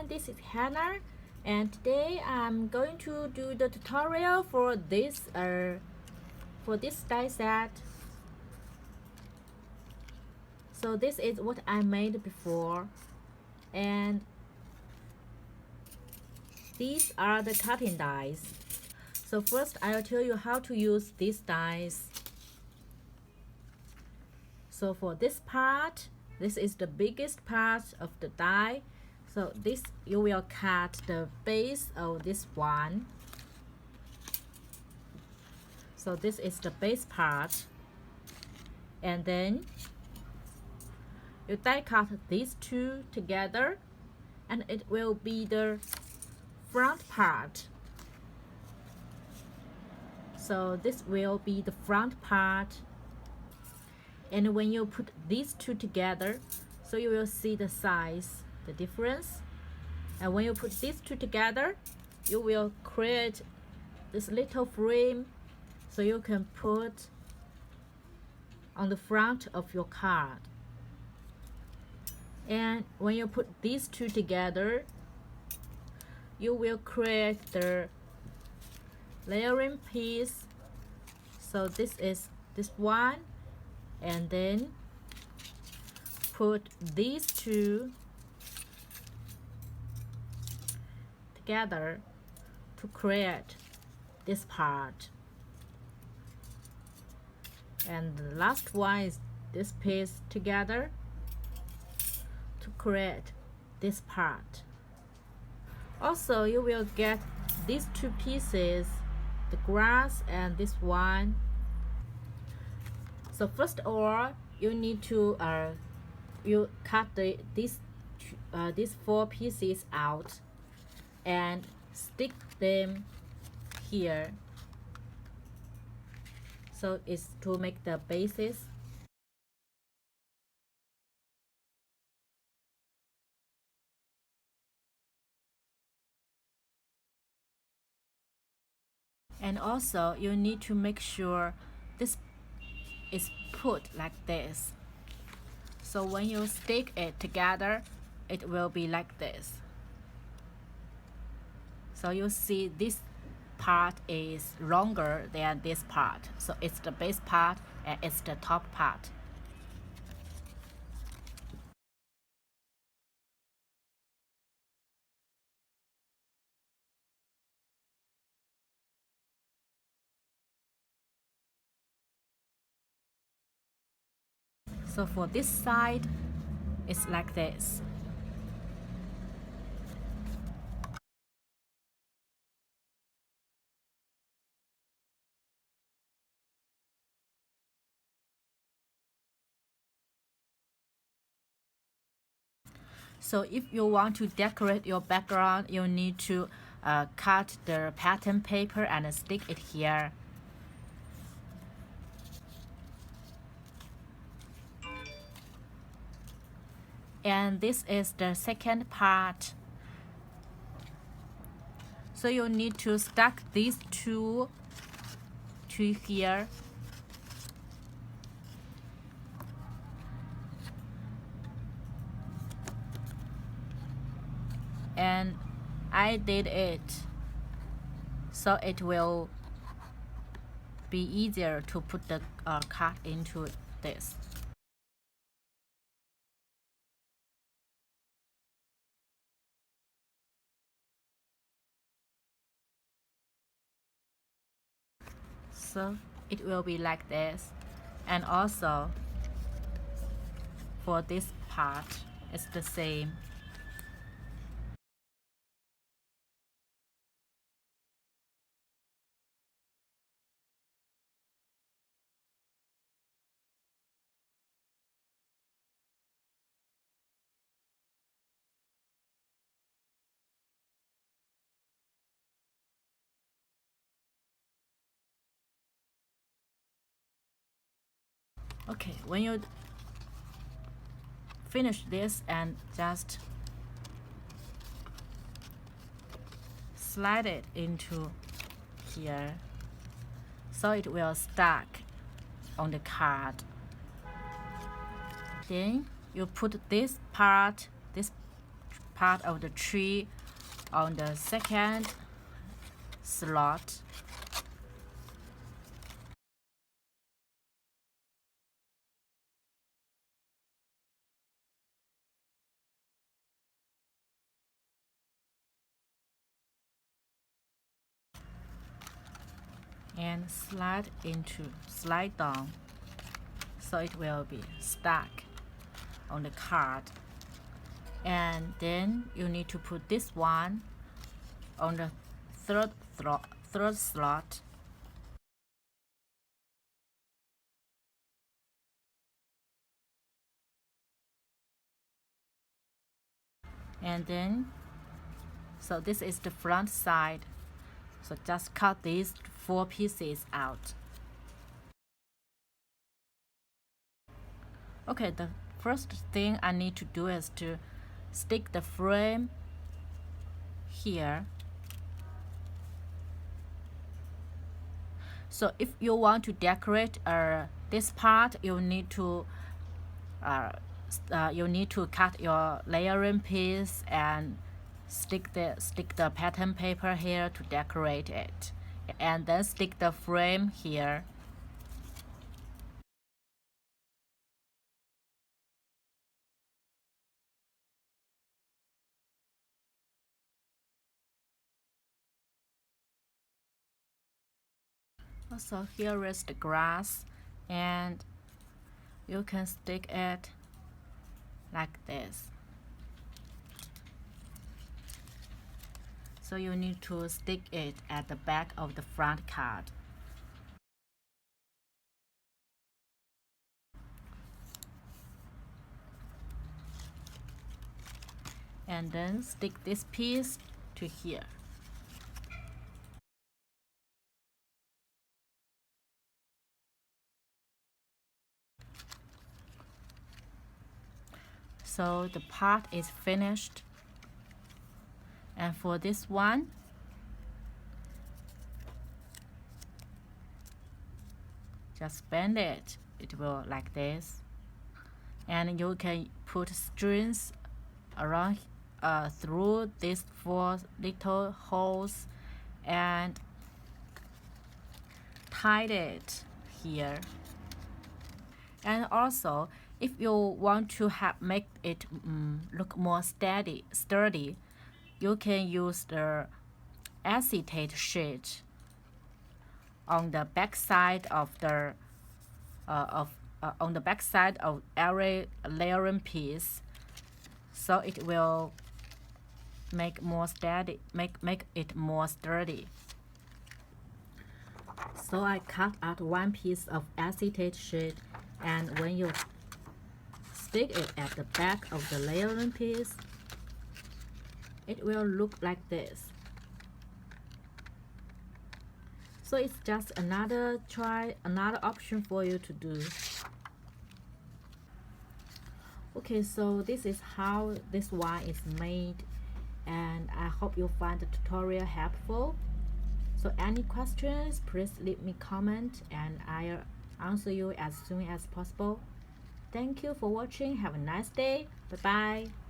everyone, this is Hannah, and today I'm going to do the tutorial for this die set. So this is what I made before, and these are the cutting dies. So first I'll tell you how to use these dies. So for this part, this is the biggest part of the die. So this, you will cut the base of this one. So this is the base part. And then you die cut these two together, and it will be the front part. So this will be the front part. And when you put these two together, so you will see the size, the difference. And when you put these two together, you will create this little frame so you can put on the front of your card. And when you put these two together, you will create the layering piece. So this is this one, and then put these two together to create this part. And the last one is this piece together to create this part. Also, you will get these two pieces, the grass and this one. So first of all, you need to you cut these four pieces out and stick them here. So it's to make the bases. And also you need to make sure this is put like this. So when you stick it together, it will be like this. So you see this part is longer than this part. So it's the base part and it's the top part. So for this side, it's like this. So if you want to decorate your background, you need to cut the pattern paper and stick it here. And this is the second part. So you need to stack these two to here. And I did it so it will be easier to put the card into this. So it will be like this. And also for this part, it's the same. Okay, when you finish this and just slide it into here so it will stack on the card. Then you put this part, this part of the tree on the second slot. And slide down, so it will be stuck on the card. And then you need to put this one on the third slot. And then, so this is the front side. So just cut these 4 pieces out. Okay, the first thing I need to do is to stick the frame here. So if you want to decorate this part, you need to cut your layering piece and stick the pattern paper here to decorate it, and then stick the frame here. Also, here is the grass, and you can stick it like this. So you need to stick it at the back of the front card. And then stick this piece to here. So the part is finished. And for this one, just bend it. It will like this. And you can put strings around through these 4 little holes and tie it here. And also, if you want to make it look more sturdy, you can use the acetate sheet on the back side of every layering piece, so it will make it more sturdy. So I cut out 1 piece of acetate sheet, and when you stick it at the back of the layering piece, it will look like this. So it's just another option for you to do. Okay, so this is how this one is made, and I hope you find the tutorial helpful. So any questions, please leave me comment and I'll answer you as soon as possible. Thank you for watching. Have a nice day. Bye bye.